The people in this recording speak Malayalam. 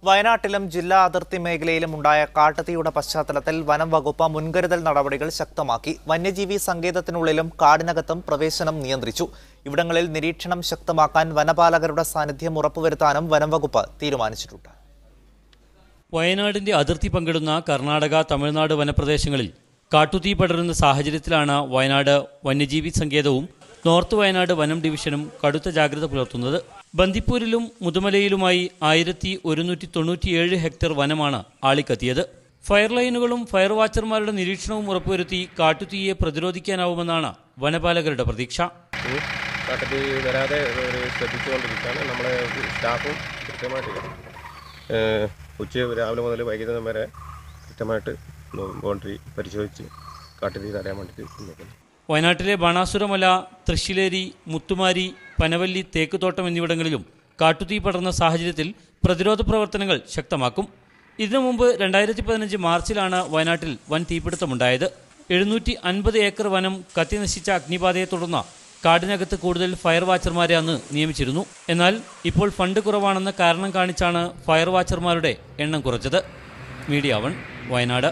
വയനാട്ടിലും ജില്ലാ അതിർത്തി മേഖലയിലും ഉണ്ടായ കാട്ടുതീയുടെ പശ്ചാത്തലത്തിൽ വനം വകുപ്പ് മുൻകരുതൽ നടപടികൾ ശക്തമാക്കി. വന്യജീവി സങ്കേതത്തിനുള്ളിലും കാടിനകത്തും പ്രവേശനം നിയന്ത്രിച്ചു. ഇവിടങ്ങളിൽ നിരീക്ഷണം ശക്തമാക്കാൻ വനപാലകരുടെ സാന്നിധ്യം ഉറപ്പുവരുത്താനും വനം വകുപ്പ് തീരുമാനിച്ചിട്ടുണ്ട്. വയനാടിന്റെ അതിർത്തി പങ്കിടുന്ന കർണാടക, തമിഴ്നാട് വനപ്രദേശങ്ങളിൽ കാട്ടുതീ പടരുന്ന സാഹചര്യത്തിലാണ് വയനാട് വന്യജീവി സങ്കേതവും നോർത്ത് വയനാട് വനം ഡിവിഷനും കടുത്ത ജാഗ്രത പുലർത്തുന്നത്. ബന്ദിപ്പൂരിലും മുതുമലയിലുമായി 1197 ഹെക്ടർ വനമാണ് ആളിക്കത്തിയത്. ഫയർ ലൈനുകളും ഫയർ വാച്ചർമാരുടെ നിരീക്ഷണവും ഉറപ്പുവരുത്തി കാട്ടുതീയെ പ്രതിരോധിക്കാനാവുമെന്നാണ് വനപാലകരുടെ പ്രതീക്ഷ. കാട്ടുതീ വരാതെ ശ്രദ്ധിച്ചുകൊണ്ടിരിക്കുകയാണ്. നമ്മളെ സ്റ്റാഫും കൃത്യമായിട്ട് രാവിലെ മുതൽ വൈകുന്നേരം വരെ കൃത്യമായിട്ട് ബൗണ്ടറി പരിശോധിച്ച് കാട്ടുതീ തടയാൻ വേണ്ടിയിട്ട് നോക്കുന്നു. വയനാട്ടിലെ ബാണാസുരമല, തൃശ്ശിലേരി, മുത്തുമാരി, പനവല്ലി, തേക്കുതോട്ടം എന്നിവിടങ്ങളിലും കാട്ടുതീ പടർന്ന സാഹചര്യത്തിൽ പ്രതിരോധ പ്രവർത്തനങ്ങൾ ശക്തമാക്കും. ഇതിനു മുമ്പ് 2015 മാർച്ചിലാണ് വയനാട്ടിൽ വൻ തീപിടുത്തമുണ്ടായത്. 750 ഏക്കർ വനം കത്തിനശിച്ച അഗ്നിബാധയെ തുടർന്ന് കാടിനകത്ത് കൂടുതൽ ഫയർ വാച്ചർമാരെ അന്ന് നിയമിച്ചിരുന്നു. എന്നാൽ ഇപ്പോൾ ഫണ്ട് കുറവാണെന്ന കാരണം കാണിച്ചാണ് ഫയർ വാച്ചർമാരുടെ എണ്ണം കുറച്ചത്. മീഡിയ 1 വയനാട്.